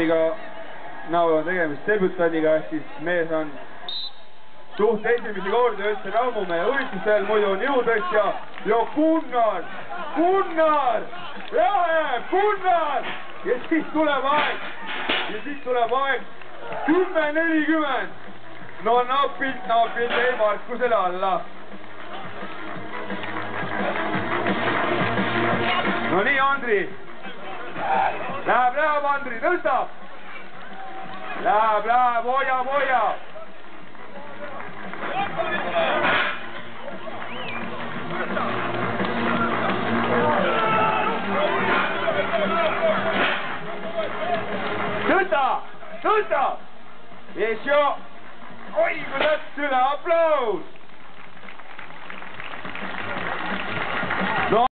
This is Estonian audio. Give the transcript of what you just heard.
debütandiga, näol on tegemist debütandiga, ehk siis mees on suht esimesi kordi üldse Rammumäe võistlustel, muidu on jõutõstja ja Gunnar! Ja siis tuleb aeg 10:40. No napilt jäi Markusele alla. No nii, Andri. Läheb, Andri, tõstab. Läheb, hoia. Tõsta! Ještě! Oi, kui läks üle, aplaus!